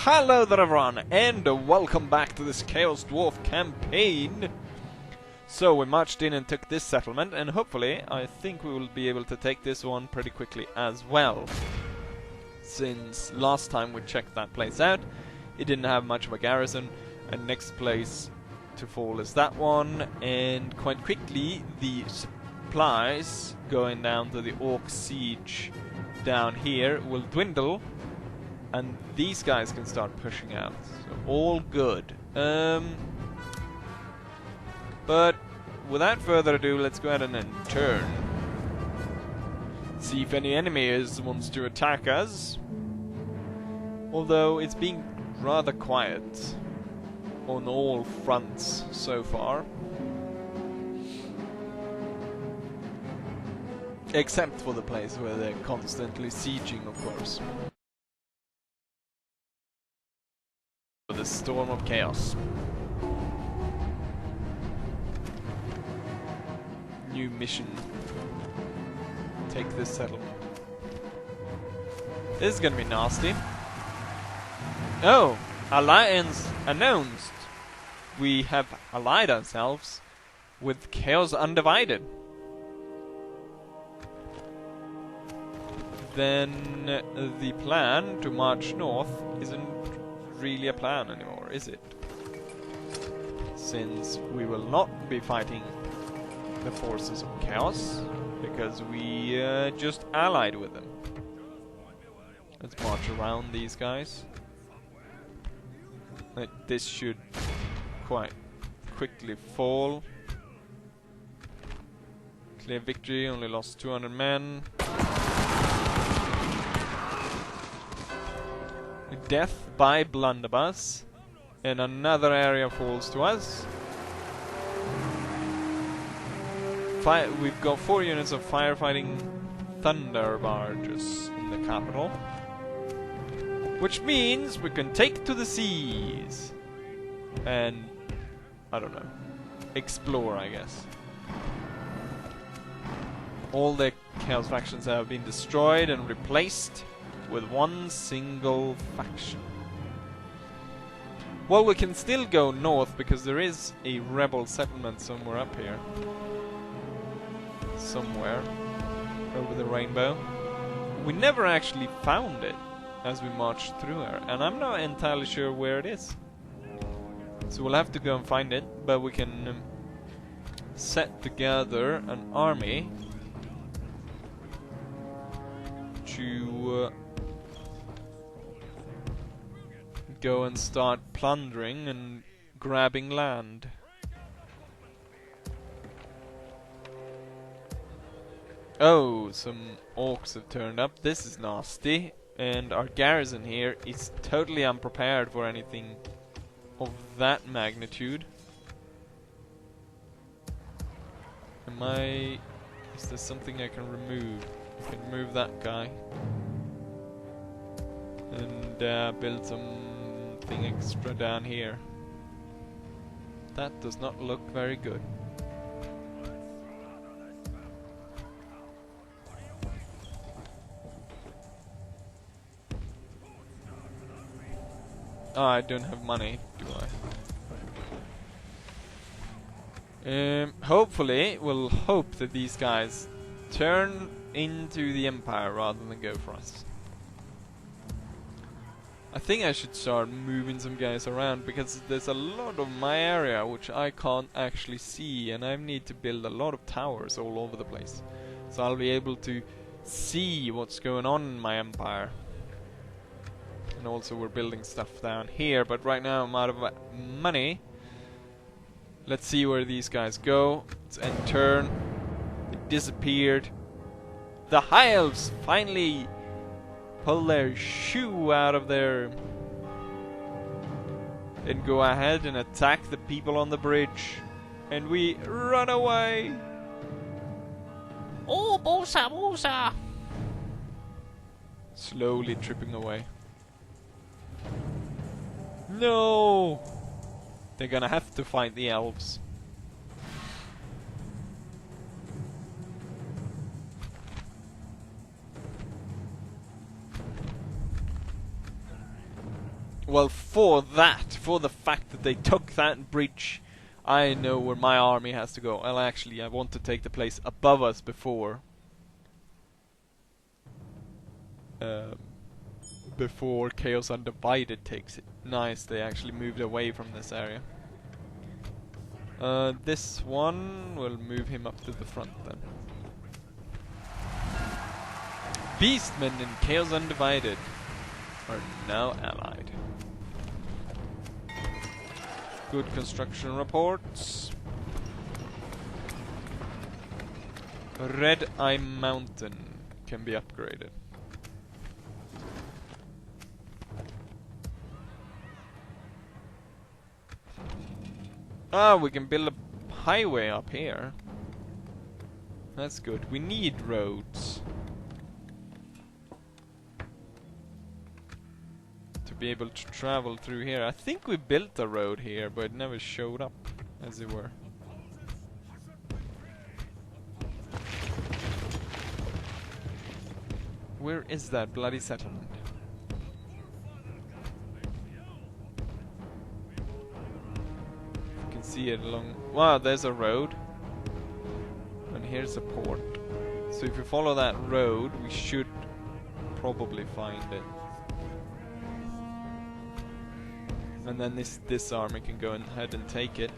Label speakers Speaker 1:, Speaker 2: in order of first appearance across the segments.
Speaker 1: Hello there everyone, and welcome back to this Chaos Dwarf campaign. So we marched in and took this settlement, and hopefully I think we will be able to take this one pretty quickly as well. Since last time we checked that place out, it didn't have much of a garrison, and next place to fall is that one, and quite quickly the supplies going down to the Orc siege down here will dwindle. And these guys can start pushing out. So all good. But without further ado, let's go ahead and then turn. See if any enemy wants to attack us. Although it's been rather quiet on all fronts so far. Except for the place where they're constantly sieging, of course. The storm of chaos. New mission. Take this settlement. This is gonna be nasty. Oh! Alliance announced! We have allied ourselves with Chaos Undivided. Then the plan to march north isn't really a plan anymore, is it? Since we will not be fighting the forces of chaos, because we just allied with them. Let's march around these guys. This should quite quickly fall. Clear victory, only lost 200 men. Death by blunderbuss, and another area falls to us. We've got 4 units of firefighting thunder barges in the capital, which means we can take to the seas and, I don't know, explore, I guess. All the chaos factions have been destroyed and replaced with one single faction. Well, we can still go north because there is a rebel settlement somewhere up here. Somewhere over the rainbow. We never actually found it as we marched through here, and I'm not entirely sure where it is. So we'll have to go and find it, but we can set together an army to go and start plundering and grabbing land. Oh, some orcs have turned up. This is nasty. And our garrison here is totally unprepared for anything of that magnitude. Is there something I can remove? I can remove that guy. And build something extra down here. That does not look very good. Oh, I don't have money, do I? Hopefully, we'll hope that these guys turn into the Empire rather than go for us. I think I should start moving some guys around, because there's a lot of my area which I can't actually see, and I need to build a lot of towers all over the place. So I'll be able to see what's going on in my empire. And also we're building stuff down here, but right now I'm out of money. Let's see where these guys go. Let's end turn. They disappeared. The High Elves finally pull their shoe out of their and go ahead and attack the people on the bridge, and we run away. Oh, Bosa, Bosa! Slowly tripping away. No! They're gonna have to fight the elves. Well, for the fact that they took that bridge, I know where my army has to go. Well, actually, I want to take the place above us before Chaos Undivided takes it. Nice, they actually moved away from this area. This one will move him up to the front then. Beastmen and Chaos Undivided are now allied. Good construction reports. Red Eye Mountain can be upgraded. Ah, we can build a highway up here. That's good. We need roads to be able to travel through here. I think we built a road here, but it never showed up, as it were. Where is that bloody settlement? You can see it along... Wow, there's a road. And here's a port. So if you follow that road, we should probably find it. And then this army can go ahead and take it.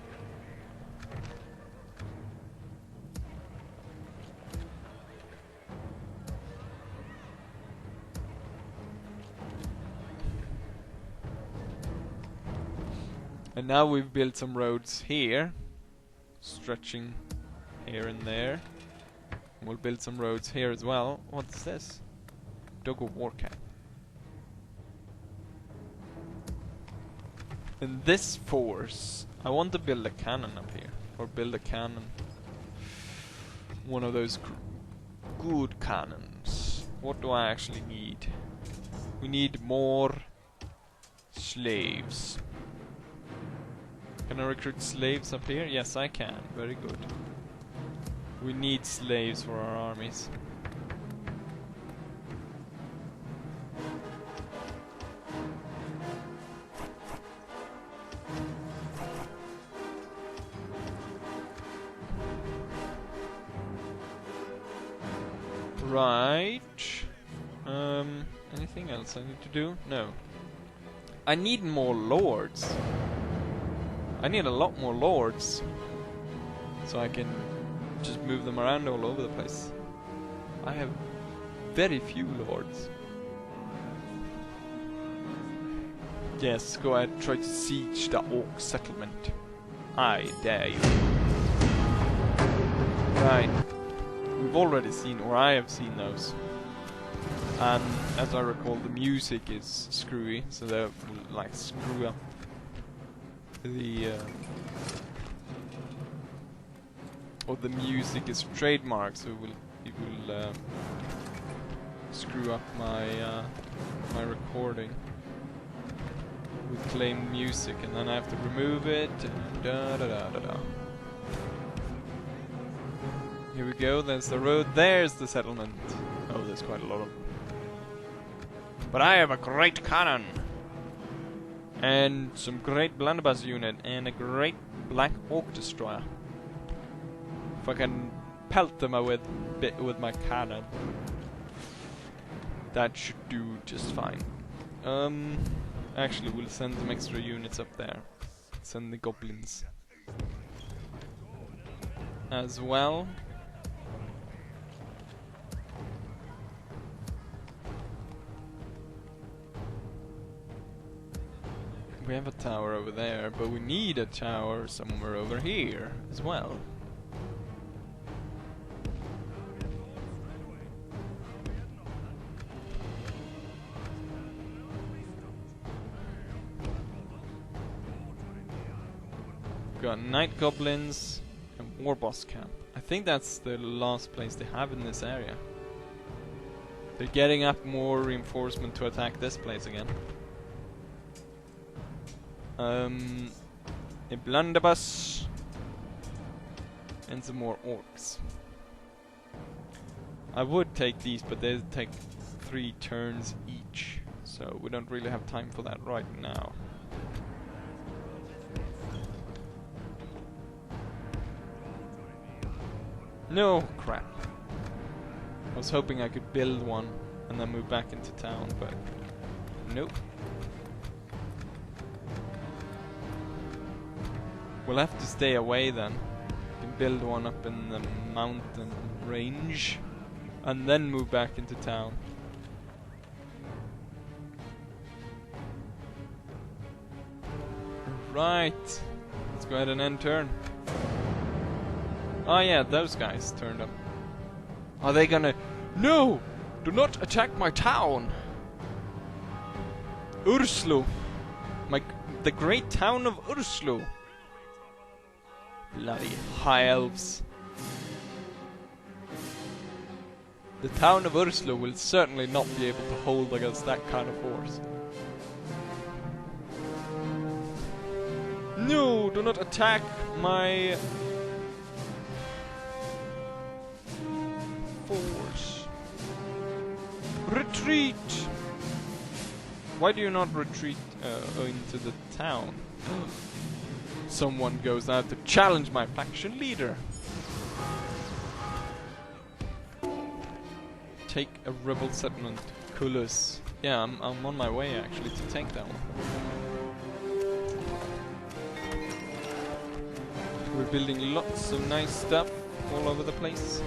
Speaker 1: And now we've built some roads here, stretching here and there. We'll build some roads here as well. What's this? Dogo War Camp. And this force, I want to build a cannon up here, or build a cannon. One of those good cannons. What do I actually need? We need more slaves. Can I recruit slaves up here? Yes, I can. Very good. We need slaves for our armies. Right. Anything else I need to do? No. I need more lords. I need a lot more lords, so I can just move them around all over the place. I have very few lords. Yes, go ahead and try to siege the orc settlement. I dare you. Right. We've already seen, or I have seen those. And as I recall, the music is screwy, so that will like screw up the or the music is trademarked, so it will screw up my my recording with claimed music, and then I have to remove it. And da da da da da. Here we go. There's the road. There's the settlement. Oh, there's quite a lot of them. But I have a great cannon. And some great blunderbuss unit and a great black orc destroyer. If I can pelt them with my cannon, that should do just fine. Actually, we'll send some extra units up there. Send the goblins as well. We have a tower over there, but we need a tower somewhere over here as well. We've got night goblins and war boss camp. I think that's the last place they have in this area. They're getting up more reinforcement to attack this place again. A blunderbuss and some more orcs. I would take these, but they take 3 turns each, so So we don't really have time for that right now. No! Crap. I was hoping I could build one and then move back into town, but nope. We'll have to stay away then. We can build one up in the mountain range and then move back into town. Right. Let's go ahead and end turn. Oh yeah, those guys turned up. Are they gonna... No! Do not attack my town! Urslo! The great town of Urslo! Bloody high elves. The town of Urslo will certainly not be able to hold against that kind of force. No! Do not attack my... force. Retreat! Why do you not retreat into the town? Someone goes out to challenge my faction leader. Take a rebel settlement, Kulus. Yeah, I'm on my way actually to take that one. We're building lots of nice stuff all over the place.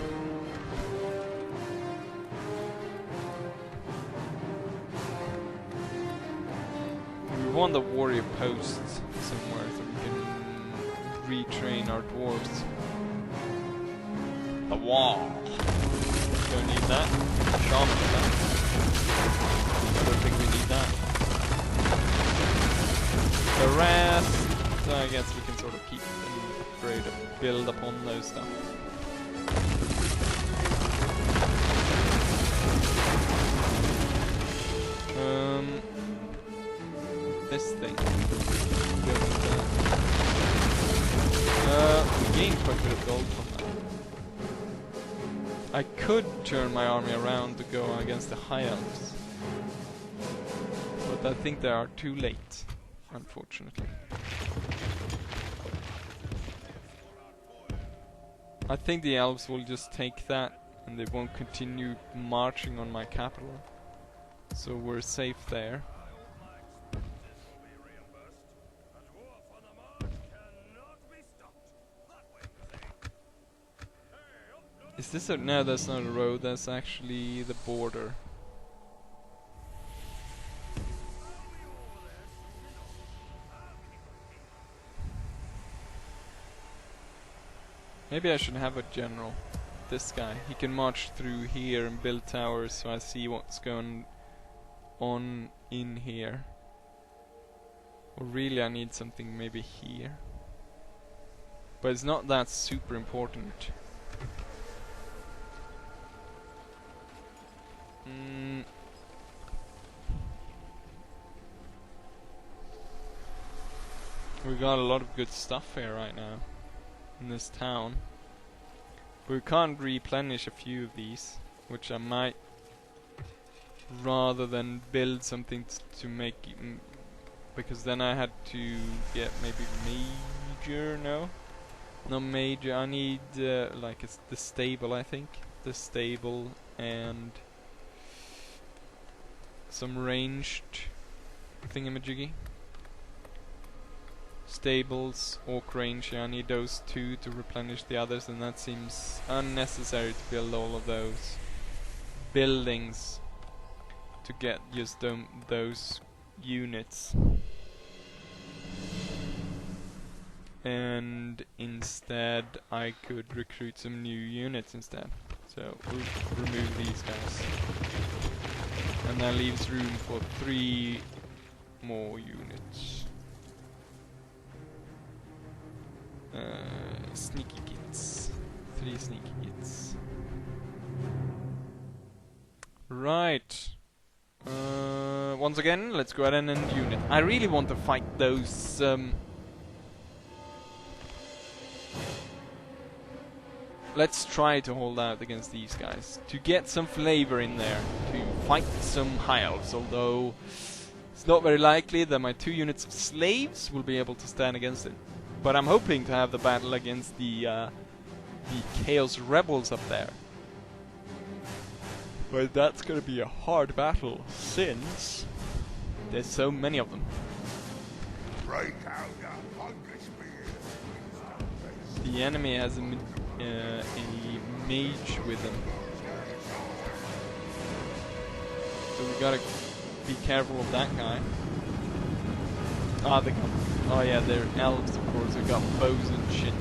Speaker 1: We want the warrior posts somewhere so we can retrain our dwarves. The wall. Don't need that. Shaman that. I don't think we need that. The rest, I guess we can sort of keep and upgrade and build upon those stuff. This thing. We gained quite a bit of gold from that. I could turn my army around to go against the high elves, but I think they are too late, unfortunately. I think the elves will just take that and they won't continue marching on my capital, so we're safe there. Is this a... No, that's not a road, that's actually the border. Maybe I should have a general. This guy. He can march through here and build towers so I see what's going on in here. Or really I need something maybe here. But it's not that super important. We got a lot of good stuff here right now in this town. We can't replenish a few of these, which I might, rather than build something to make, because then I had to get maybe major. No major. I need like the stable, I think. The stable and some ranged thingamajiggy. Stables, orc range, I need those two to replenish the others, and that seems unnecessary to build all of those buildings to get just those units. And instead I could recruit some new units instead. So we'll remove these guys. And that leaves room for 3 more units. Sneaky kids. 3 sneaky kids. Right. Once again, let's go ahead and end unit. I really want to fight those... Let's try to hold out against these guys. To get some flavor in there. To
Speaker 2: fight some high elves, although it's not very likely that my 2 units of slaves will be able to stand against it. But I'm hoping to have the battle against the Chaos Rebels up there. But that's gonna be a hard battle, since there's so many of them.
Speaker 3: Break out your fungus beard.
Speaker 2: The enemy has a mage with them. So we gotta be careful of that guy. Oh yeah, they're elves, of course. They got bows and shit.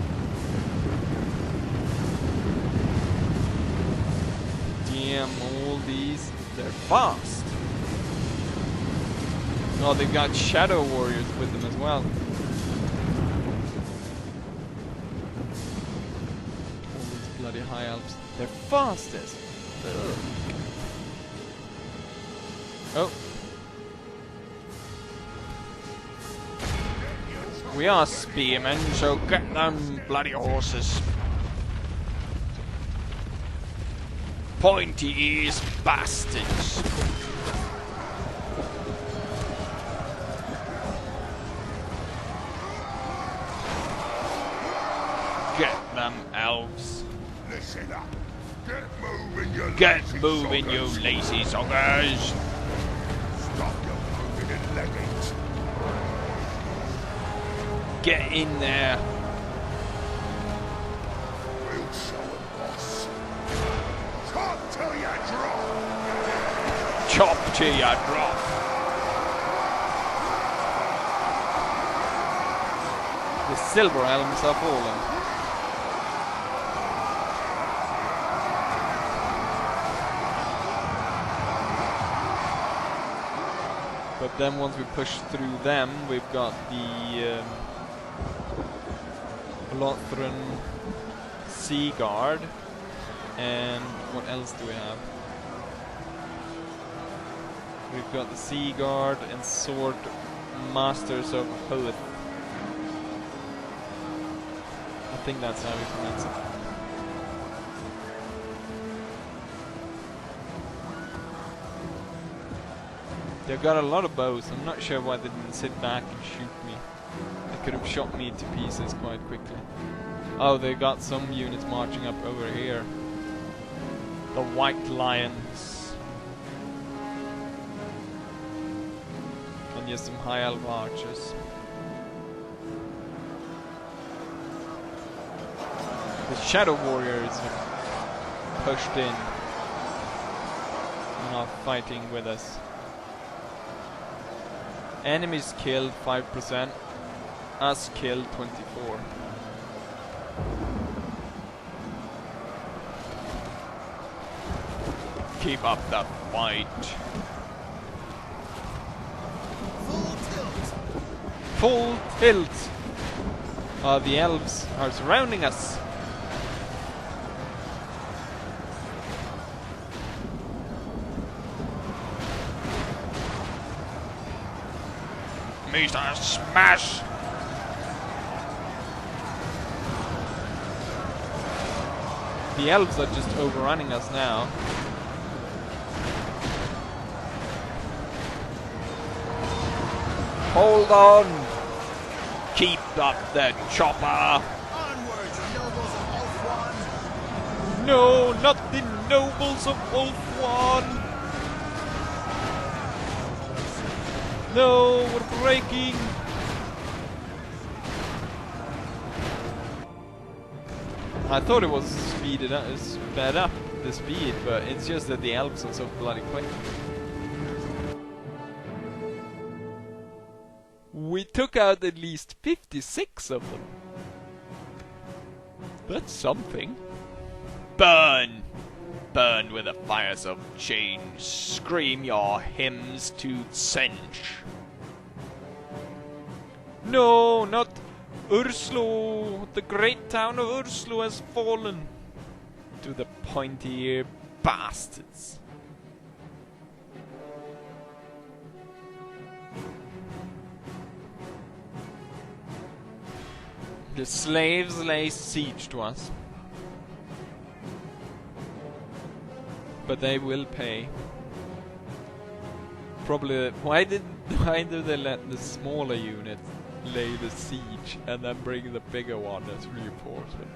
Speaker 2: Damn, all these, they're fast. Oh, they've got shadow warriors with them as well. All these bloody high elves, they're fastest. Ugh. Oh. We are spearmen, so get them bloody horses. Pointy ears bastards. Get them elves.
Speaker 3: Listen up.
Speaker 2: Get moving, you lazy soggers.
Speaker 3: Stop your moving and leggings.
Speaker 2: Get in there.
Speaker 3: We'll show 'em, boss. Chop till you drop.
Speaker 2: Chop till you drop. The silver elms are falling. But then once we push through them, we've got the Lothran Sea Guard. And what else do we have? We've got the Sea Guard and Sword Masters of Hoth. I think that's how we pronounce it. They've got a lot of bows. I'm not sure why they didn't sit back and shoot me. They could have shot me to pieces quite quickly. Oh, they got some units marching up over here. The White Lions. And just some high elf archers. The Shadow Warriors have pushed in and are fighting with us. Enemies killed 5%, us killed 24%. Keep up the fight.
Speaker 3: Full tilt.
Speaker 2: Full tilt! The elves are surrounding us. Mr. Smash! The elves are just overrunning us now. Hold on! Keep up the chopper!
Speaker 3: Onwards, nobles of Ulthuan.
Speaker 2: No, not the nobles of Ulthuan! No, we're breaking! I thought it was sped up the speed, but it's just that the elves are so bloody quick. We took out at least 56 of them. That's something. Burn! Burn with the fires of change. Scream your hymns to Sench. No, not Urslo. The great town of Urslo has fallen to the pointy-eared bastards. The slaves lay siege to us. But they will pay. Probably. Why do they let the smaller unit lay the siege and then bring the bigger one as reinforcement?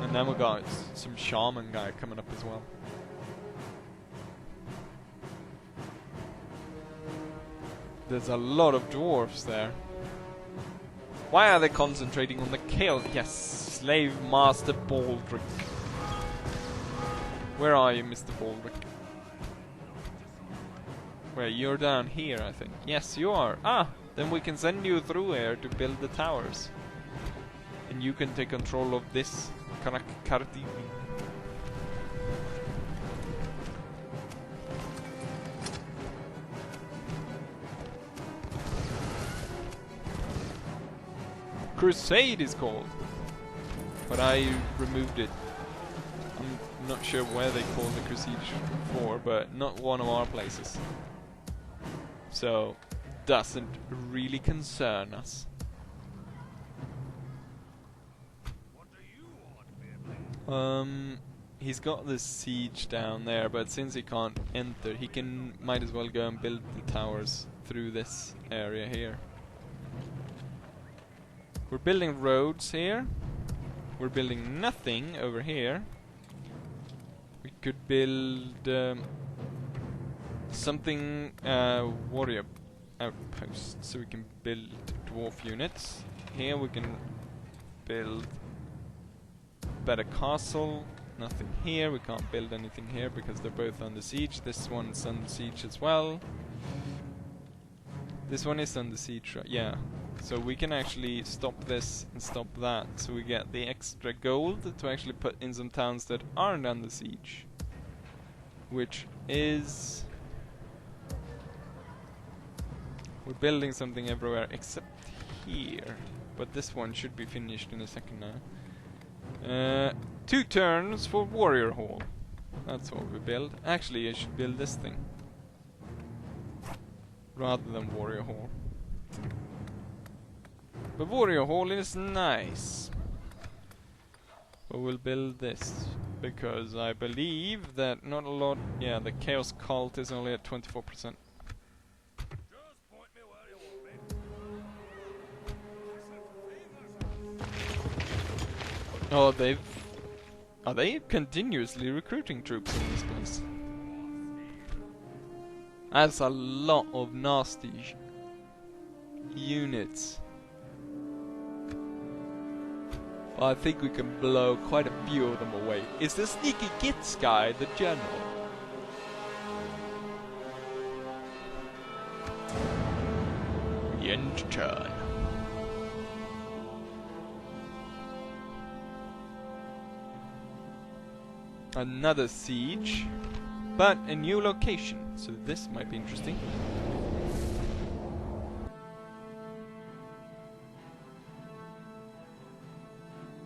Speaker 2: And then we got some shaman guy coming up as well. There's a lot of dwarfs there. Why are they concentrating on the kill? Yes, Slave Master Baldric. Where are you, Mr. Baldric? Where, you're down here, I think. Yes, you are. Ah, then we can send you through here to build the towers. And you can take control of this Karati. Crusade is called, but I removed it. I'm not sure where they called the Crusade for, but not one of our places. So, doesn't really concern us. He's got this siege down there, but since he can't enter, he might as well go and build the towers through this area here. We're building roads here. We're building nothing over here. We could build something warrior outpost, so we can build dwarf units. Here we can build better castle. Nothing here. We can't build anything here because they're both under siege. This one's under siege as well. This one is under siege, right? Yeah. So we can actually stop this and stop that, so we get the extra gold to actually put in some towns that aren't under siege. Which is... we're building something everywhere except here. But this one should be finished in a second now. 2 turns for Warrior Hall. That's what we build. Actually, I should build this thing rather than Warrior Hall. But Warrior Hall is nice. But we'll build this because I believe that not a lot. Yeah, the Chaos Cult is only at 24%. Oh, are they continuously recruiting troops in this place? That's a lot of nasty units. I think we can blow quite a few of them away. Is the Sneaky Gits guy the general? End turn. Another siege, but a new location, so this might be interesting.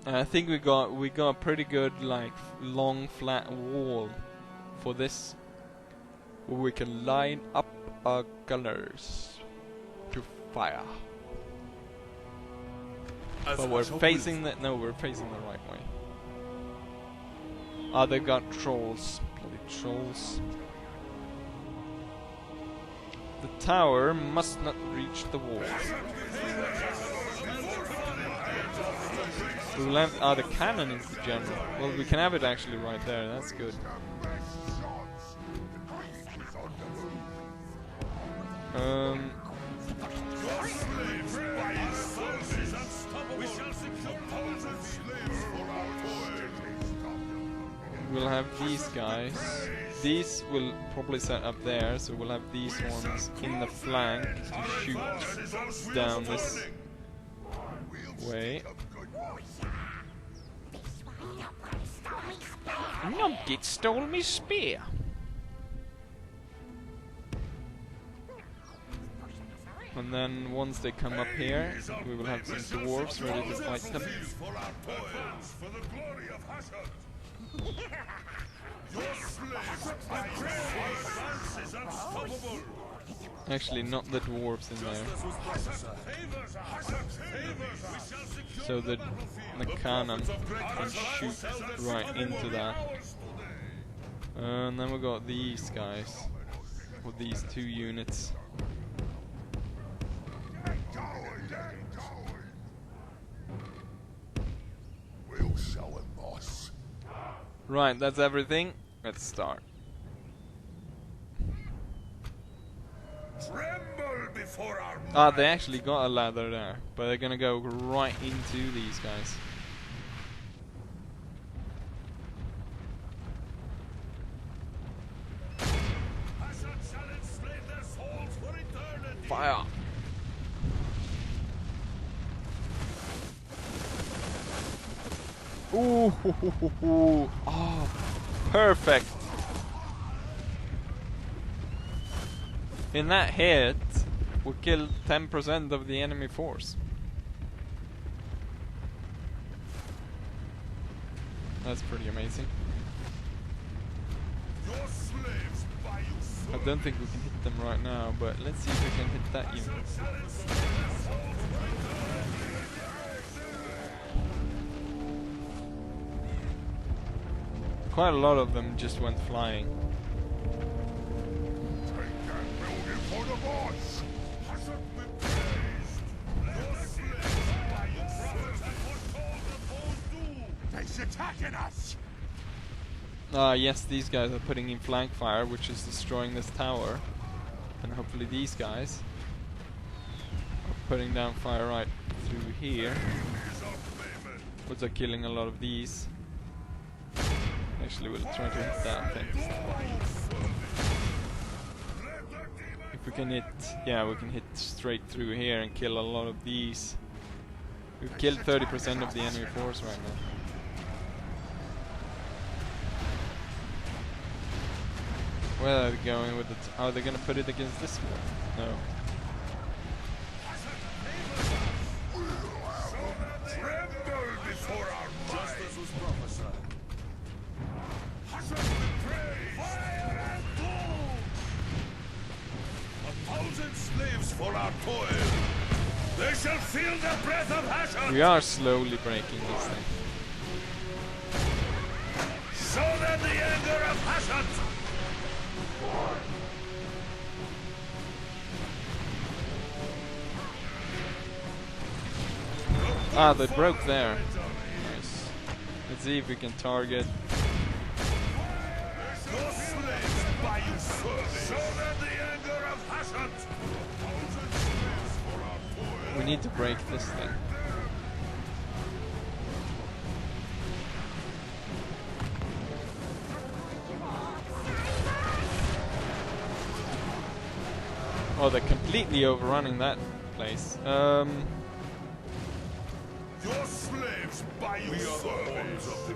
Speaker 2: I think we got a pretty good, like, long flat wall for this, where we can line up our gunners to fire. But we're facing the we're facing the right way. Ah, they've got trolls, bloody trolls. The tower must not reach the wall. We'll have, the cannon is the general. Well, we can have it actually right there, that's good. We'll have these guys. These will probably set up there, so we'll have these ones in the flank to shoot down this way. Nuggit stole me spear. And then once they come up here, we will have some dwarves ready to fight them. Actually, not the dwarves in there. So the cannon can shoot right into that. And then we got these guys. with these 2 units.
Speaker 3: We'll show him, boss.
Speaker 2: Right, that's everything. Let's start.
Speaker 3: Tremble before our
Speaker 2: Ah, they actually got a ladder there, but they're gonna go right into these guys. Fire! Ooh, hoo, hoo, hoo, hoo. Oh, perfect! In that hit, we killed 10% of the enemy force. That's pretty amazing.
Speaker 3: Your slaves buy you
Speaker 2: I don't think we can hit them right now, but let's see if we can hit that unit. Quite a lot of them just went flying.
Speaker 3: Take that building for the boss. Hasn't been praised. Your slaves buy you prophets and foretold the foe's doom. They's attacking us.
Speaker 2: Yes, these guys are putting in flank fire, which is destroying this tower. And hopefully these guys are putting down fire right through here, which are killing a lot of these. Actually, we'll try to hit that, I think. If we can hit... yeah, we can hit straight through here and kill a lot of these. We've killed 30% of the enemy force right now. Where are they going with it? Are they gonna put it against this one? No.
Speaker 3: Tremble before our justice was prophesied. Hasn't been praised. Fire and doom. 1,000 slaves for our toil. They shall feel the breath of Hashem.
Speaker 2: We are slowly breaking this thing.
Speaker 3: Show them the anger of Hashem.
Speaker 2: Ah, they broke there. Nice. Let's see if we can target.
Speaker 3: Your slaves buy you service. Show them the anger of Hashem. 1,000 slaves for our toil.
Speaker 2: We need to break this thing. Oh, they're completely overrunning that place.
Speaker 3: Your slaves buy you service. Of the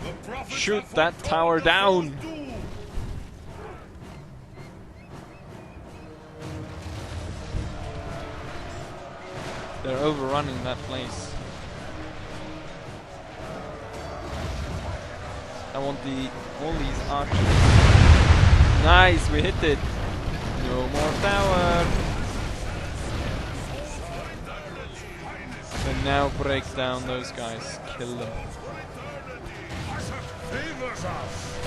Speaker 3: the prophets
Speaker 2: Shoot
Speaker 3: have
Speaker 2: that
Speaker 3: foretold
Speaker 2: tower
Speaker 3: the
Speaker 2: down!
Speaker 3: foe's doom.
Speaker 2: They're overrunning that place. I want all these archers. Nice, we hit it. No more tower. And now break down those guys. Kill them.
Speaker 3: Favors us.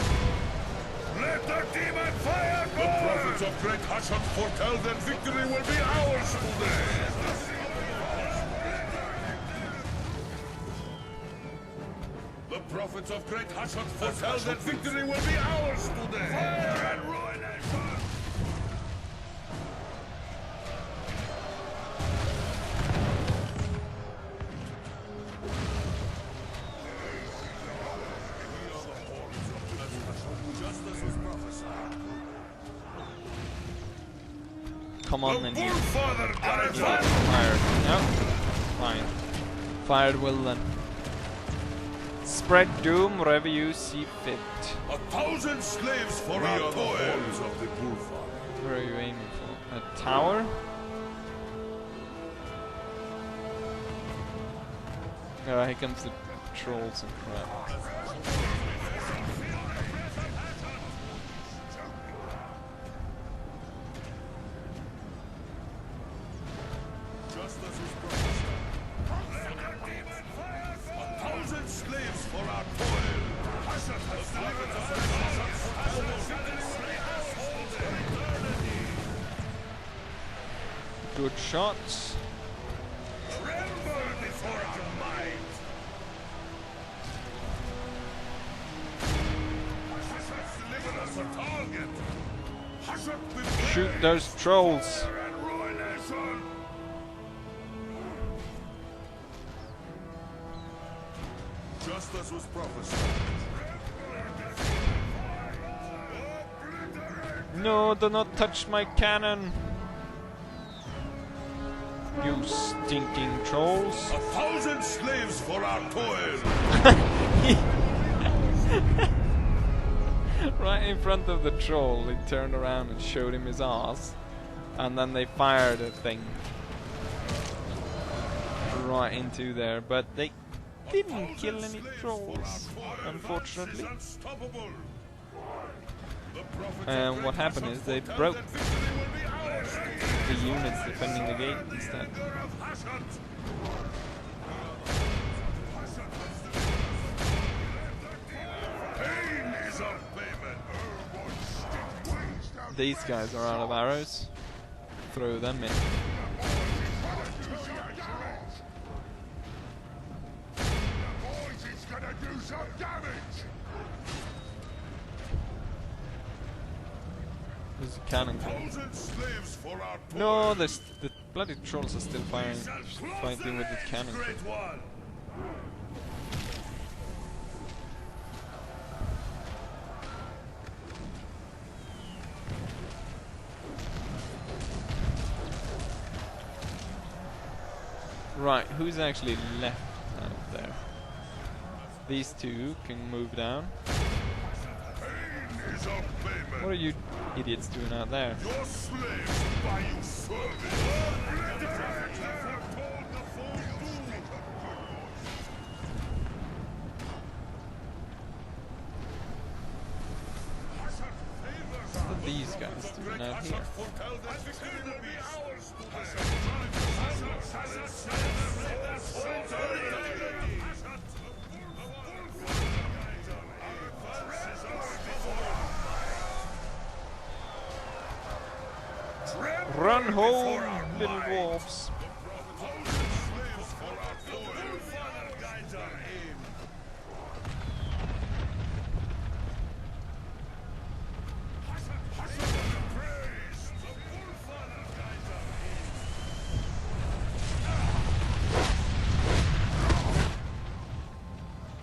Speaker 3: Let the demon fire burn. The prophets of great Hashem foretell that victory will be ours today. The prophets of great Hashem foretell that victory will be ours today. Fire and ruination.
Speaker 2: Come on then. You
Speaker 3: Father got it.
Speaker 2: fired. Nope. Fine. Fired well then. Spread doom wherever you see fit.
Speaker 3: 1,000 slaves for our toils of the bullfight.
Speaker 2: Where are you aiming for? A tower? Oh, here comes the trolls and crap.
Speaker 3: Justice is prophesied. 1,000 slaves for our toil.
Speaker 2: good shots.
Speaker 3: Tremble before our might. Deliver us a target.
Speaker 2: Shoot those trolls.
Speaker 3: And ruination. Just as was prophesied.
Speaker 2: No, do not touch my cannon. You stinking trolls.
Speaker 3: 1,000 slaves for our toil.
Speaker 2: Right in front of the troll, he turned around and showed him his ass. And then they fired a thing right into there, but they didn't kill any trolls, unfortunately. And what happened is they broke the units defending the gate instead. These guys are out of arrows. Throw them in.
Speaker 3: It's gonna do some damage.
Speaker 2: There's a cannon coming.
Speaker 3: 1,000 slaves for our toil.
Speaker 2: No, the bloody trolls are still fighting with the cannon.
Speaker 3: Great one.
Speaker 2: Right, who's actually left out there? These two can move down.
Speaker 3: Pain is a payment.
Speaker 2: What are you idiots doing out there?
Speaker 3: Your slaves buy you service.
Speaker 2: What are these guys doing out here? Run home, little dwarfs.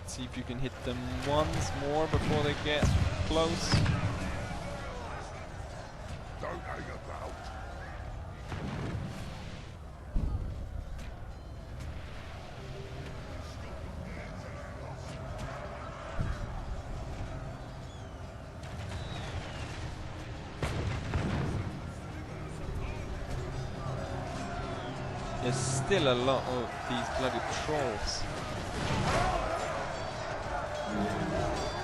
Speaker 2: See if you can hit them once more before they get close.
Speaker 3: Don't hang about.
Speaker 2: There's still a lot of these bloody trolls.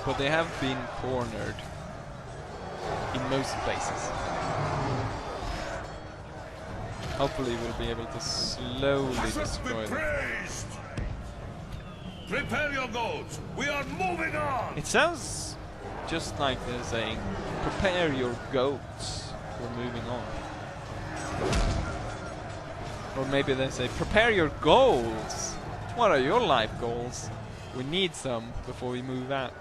Speaker 2: But they have been cornered in most places. Hopefully we'll be able to slowly destroy them.
Speaker 3: Praised. Prepare your goats. We are moving on.
Speaker 2: It sounds just like they're saying, prepare your goats, we're moving on. Or maybe they say, prepare your goals. What are your life goals? We need some before we move out.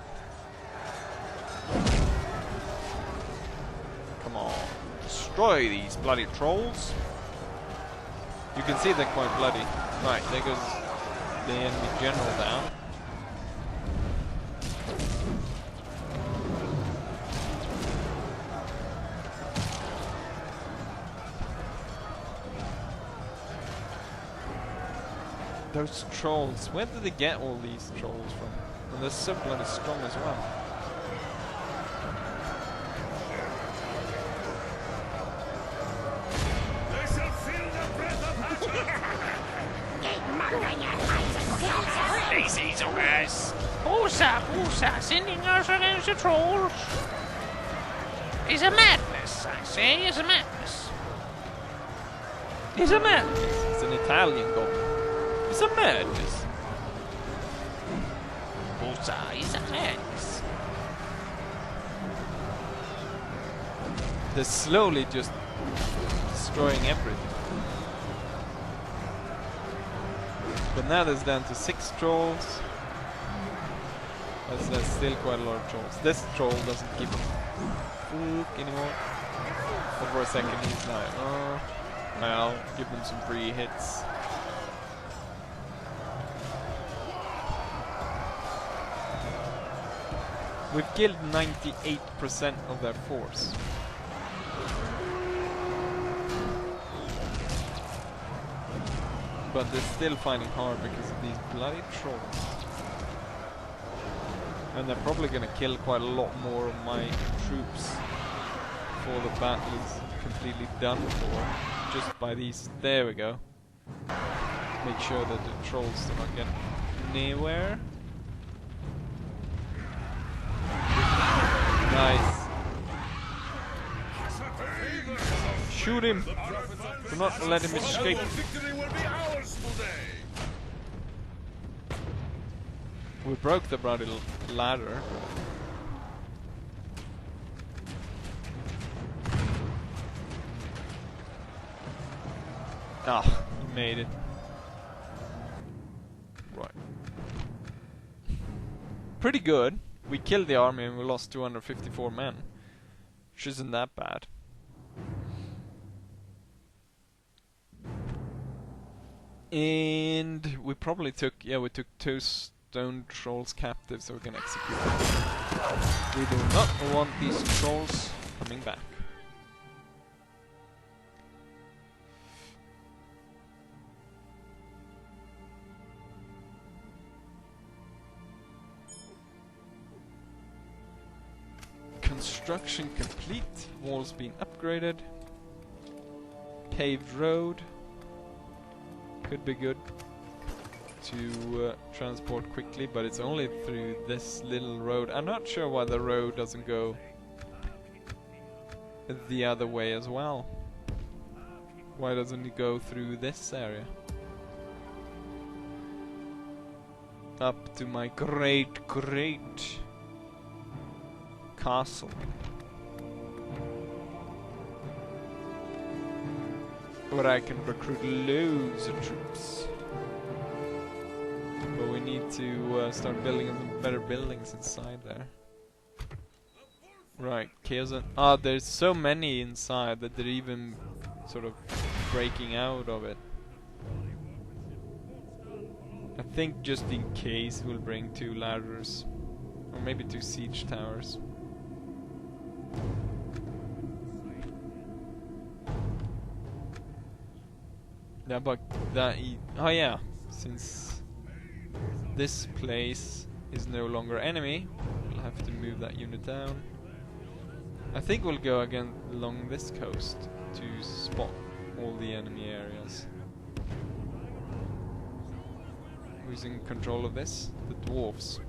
Speaker 2: Come on, destroy these bloody trolls. You can see they're quite bloody. Right, there goes the enemy general down. Those trolls, where did they get all these trolls from? And they're so bloody strong as well.
Speaker 3: They shall feel the breath of
Speaker 4: Usa, sending us against the trolls. It's a madness, I say, it's a madness.
Speaker 2: It's a madness. It's an Italian goblin. It's a madness.
Speaker 4: Usa, it's a madness.
Speaker 2: They're slowly just destroying everything. But now there's down to 6 trolls. That's still quite a lot of trolls. This troll doesn't give a fuck anymore. But for a second he's like, oh, I'll give them some free hits. We've killed 98% of their force. But they're still fighting hard because of these bloody trolls. And they're probably gonna kill quite a lot more of my troops before the battle is completely done for. Just by these. There we go. Make sure that the trolls do not get anywhere. Nice. Shoot him! Do not let him escape. We broke the bloody ladder. Ah, he made it. Right. Pretty good. We killed the army and we lost 254 men. Which isn't that bad. And we probably took, we took 2 stone trolls captive so we can execute them. We do not want these trolls coming back. Construction complete. Walls being upgraded. Paved road. Could be good to transport quickly, but it's only through this little road. I'm not sure why the road doesn't go the other way as well. Why doesn't it go through this area? Up to my great castle. Where I can recruit loads of troops. But we need to start building some better buildings inside there. Right, chaos. There's so many inside that they're even sort of breaking out of it. I think just in case we'll bring 2 ladders. Or maybe 2 siege towers. Yeah, but that oh yeah, since this place is no longer enemy, we'll have to move that unit down. I think we'll go again along this coast to spot all the enemy areas. Who's in control of this? The dwarfs.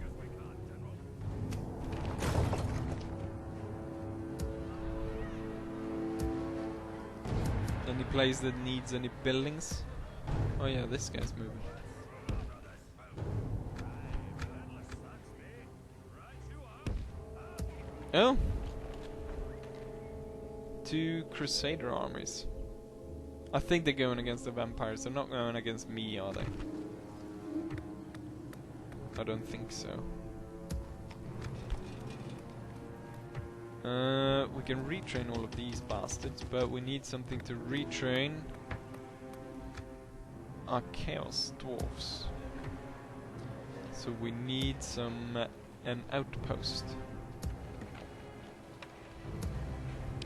Speaker 2: Any place that needs any buildings? Oh yeah, this guy's moving. Oh! 2 crusader armies. I think they're going against the vampires. They're not going against me, are they? I don't think so. We can retrain all of these bastards, but we need something to retrain our chaos dwarfs. So we need an outpost.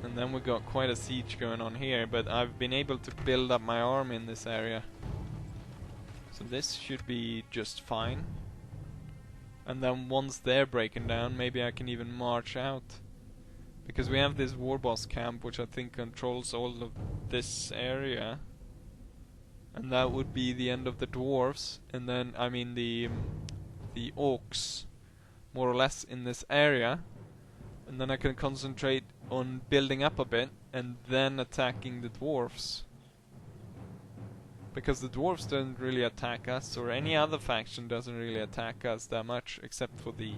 Speaker 2: And then we got quite a siege going on here, but I've been able to build up my army in this area. So this should be just fine. And then once they're breaking down, maybe I can even march out. Because we have this war boss camp, which I think controls all of this area. And that would be the end of the dwarves. And then, I mean the orcs, more or less, in this area. And then I can concentrate on building up a bit, and then attacking the dwarves. Because the dwarves don't really attack us, or any other faction doesn't really attack us that much, except for the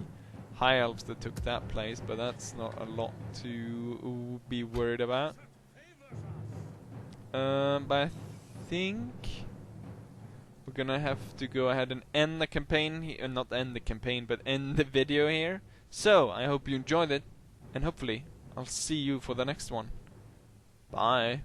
Speaker 2: high elves that took that place, but that's not a lot to be worried about. But I think we're gonna have to go ahead and end the campaign, not end the campaign, but end the video here. So, I hope you enjoyed it, and hopefully, I'll see you for the next one. Bye.